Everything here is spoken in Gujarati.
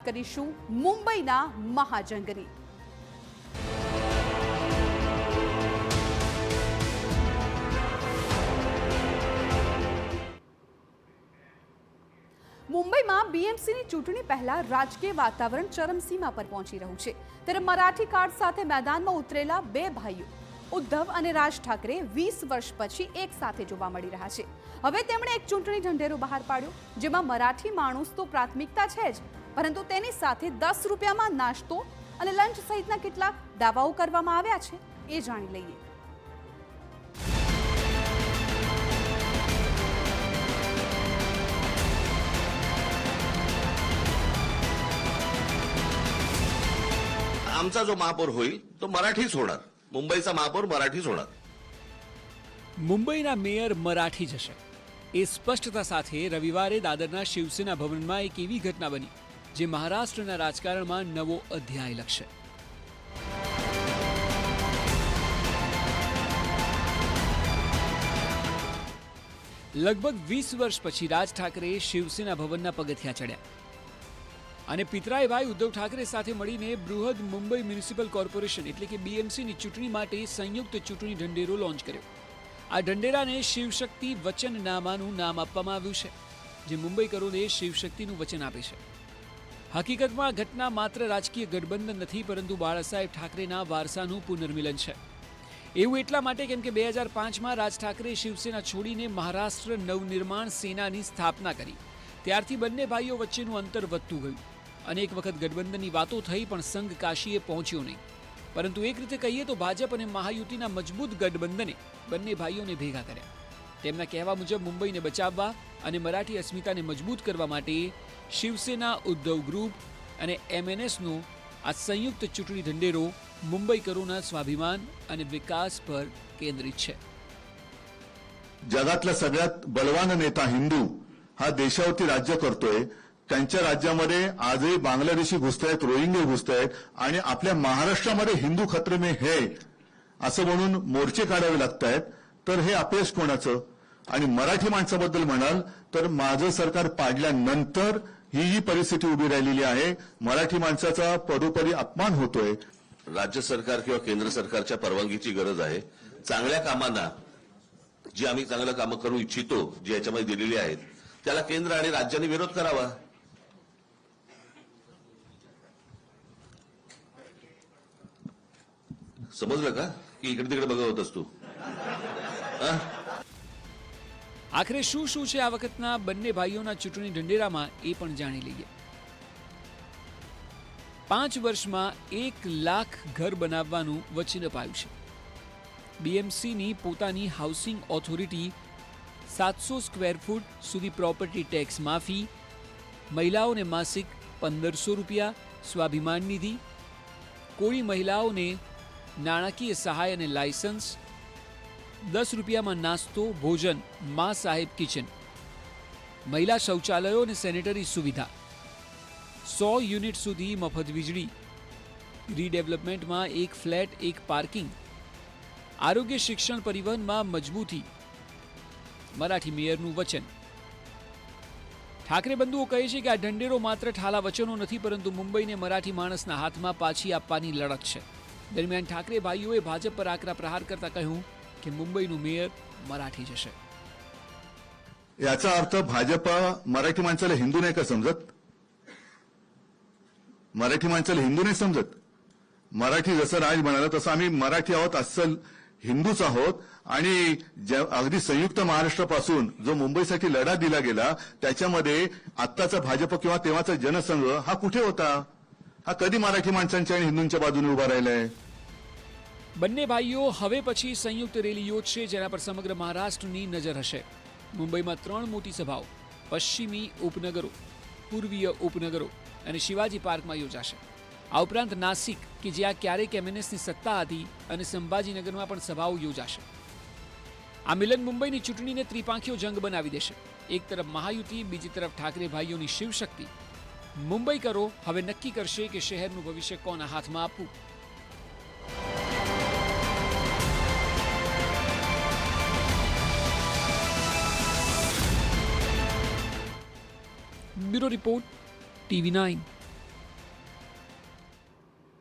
કરીશું મુંબઈના મહાજંગની। મુંબઈમાં બીએમસીની ચૂંટણી પહેલા રાજકીય વાતાવરણ ચરમસીમા પર પહોંચી રહ્યું છે, ત્યારે મરાઠી કાર્ડ સાથે મેદાનમાં ઉતરેલા બે ભાઈઓ ઉદ્ધવ અને રાજ ઠાકરે 20 વર્ષ પછી એક સાથે જોવા મળી રહ્યા છે। હવે તેમણે એક ચૂંટણી ઢંઢેરો બહાર પાડ્યો, જેમાં મરાઠી માણૂસ તો પ્રાથમિકતા છે જ, પરંતુ તેની સાથે 10 રૂપિયામાં નાસ્તો અને લંચ સહિતના કેટલાક દાવાઓ કરવામાં આવ્યા છે, એ જાણી લઈએ। आमचा जो महापौर होईल तो मराठीच होणार, मुंबईचा महापौर मराठीच होणार। મુંબઈના મેયર મરાઠી જ હશે એ સ્પષ્ટતા સાથે રવિવારે દાદરના શિવસેના ભવનમાં એક એવી ઘટના બની જે મહારાષ્ટ્રના રાજકારણમાં નવો અધ્યાય લખશે। લગભગ 20 વર્ષ પછી રાજ ઠાકરે શિવસેના ભવનના પગથિયાં ચડ્યા અને પિતરાઈ ભાઈ ઉદ્ધવ ઠાકરે સાથે મળીને બૃહદ મુંબઈ મ્યુનિસિપલ કોર્પોરેશન એટલે કે બીએમસીની ચૂંટણી માટે સંયુક્ત ચૂંટણી ઢંઢેરો લોન્ચ કર્યો। આ ઢંઢેરાને શિવશક્તિ વચનનામાનું નામ આપવામાં આવ્યું છે, જે મુંબઈકરોને શિવશક્તિનું વચન આપે છે। હકીકતમાં આ ઘટના માત્ર રાજકીય ગઠબંધન નથી, પરંતુ બાળાસાહેબ ઠાકરેના વારસાનું પુનર્મિલન છે। એવું એટલા માટે કેમ કે 2005માં રાજ ઠાકરે શિવસેના છોડીને મહારાષ્ટ્ર નવનિર્માણ સેનાની સ્થાપના કરી। ત્યારથી બંને ભાઈઓ વચ્ચેનું અંતર વધતું ગયું। અનેક વખત ગઠબંધનની વાતો થઈ, પણ સંઘ કાશીએ પહોંચ્યો નહીં। પરંતુ એક રીતે કહીએ તો ભાજપ અને મહાયુતિના મજબૂત ગઠબંધને બંને ભાઈઓને ભેગા કર્યા। તેમના કહેવા મુજબ મુંબઈને બચાવવા અને મરાઠી અસ્મિતાને મજબૂત કરવા માટે શિવસેના, ઉદ્ધવ ગ્રુપ અને એમએનએસનો આ સંયુક્ત ચૂંટણી ઢંઢેરો મુંબईकरोना स्वाभिमान आणि विकास पर केंद्रित છે। जगातला सगळ्यात बलवान नेता हिंदू हा देशावरती राज्य करतोय, त्यांच्या राज्यामध्ये आजही बांगलादेशी घुसतायत, रोहिंगे घुसतायत आणि आपल्या महाराष्ट्रामध्ये हिंदू खतरे में है असं म्हणून मोर्चे काढावे लागतायत। तर हे अपयश कोणाचं? आणि मराठी माणसाबद्दल म्हणाल तर माझं सरकार पाडल्यानंतर ही परिस्थिती उभी राहिलेली आहे। मराठी माणसाचा पदोपदी अपमान होतोय। राज्य सरकार किंवा केंद्र सरकारच्या परवानगीची गरज आहे। चांगल्या कामांना जी आम्ही चांगलं कामं करू इच्छितो, जी याच्यामध्ये दिलेली आहेत, त्याला केंद्र आणि राज्यांनी विरोध करावा। समजलं का की इकडे तिकडे बघत होतस तू? આખરે શું શું છે આ વખતના બંને ભાઈઓના ચૂંટણી ઢંઢેરામાં એ પણ જાણી લઈએ। 5 વર્ષમાં 1 લાખ ઘર બનાવવાનું વચન અપાયું છે। બીએમસીની પોતાની હાઉસિંગ ઓથોરિટી 700 સ્ક્વેર ફૂટ સુધી પ્રોપર્ટી ટેક્સ માફી, મહિલાઓને માસિક 1500 રૂપિયા સ્વાભિમાન નિધિ, કોળી મહિલાઓને નાણાકીય સહાય અને લાયસન્સ, 10 રૂપિયામાં નાસ્તો, ભોજન, મા સાહેબ કિચન, મહિલા શૌચાલયો અને સેનેટરી સુવિધા, 100 યુનિટ સુધી મફત વીજળી, રીડેવલપમેન્ટમાં 1 ફ્લેટ 1 પાર્કિંગ, આરોગ્ય, શિક્ષણ, પરિવહનમાં મજબૂતી, મરાઠી મેયરનું વચન। ઠાકરે બંધુઓ કહે છે કે આ ઢંઢેરો માત્ર ઠાલા વચનો નથી, પરંતુ મુંબઈને મરાઠી માણસના હાથમાં પાછી આપવાની લડત છે। દરમિયાન ઠાકરે ભાઈઓએ ભાજપ પર આકરા પ્રહાર કરતા કહ્યું કે મુંબઈનું મેયર મરાઠી જ હશે। याचा अर्थ भाजप मराठी माणसाला हिंदू नाही का समजत? मराठी माणसाला हिंदू नाही समजत? मराठी जसं राज म्हणाला तसं आम्ही मराठी आहोत, अस्सल हिंदूच आहोत। आणि अगदी संयुक्त महाराष्ट्रापासून जो मुंबईसाठी लढा दिला गेला, त्याच्यामध्ये आत्ताचा भाजप किंवा तेव्हाचा जनसंघ हा कुठे होता? हा कधी मराठी माणसांच्या आणि हिंदूंच्या बाजूने उभा राहिलाय? બંને ભાઈઓ હવે પછી સંયુક્ત રેલી યોજશે, જેના પર સમગ્ર મહારાષ્ટ્રની નજર હશે। મુંબઈમાં 3 મોટી સભાઓ પશ્ચિમી ઉપનગરો, પૂર્વીય ઉપનગરો અને શિવાજી પાર્કમાં યોજાશે। આ ઉપરાંત નાસિક કે જ્યાં ક્યારેક એમએનએસની સત્તા હતી અને સંભાજીનગરમાં પણ સભાઓ યોજાશે। આ મિલન મુંબઈની ચૂંટણીને ત્રિપાંખીયો જંગ બનાવી દેશે। એક તરફ મહાયુતિ, બીજી તરફ ઠાકરે ભાઈઓની શિવશક્તિ। મુંબઈકરો હવે નક્કી કરશે કે શહેરનું ભવિષ્ય કોના હાથમાં આપવું। Bureau report, TV9।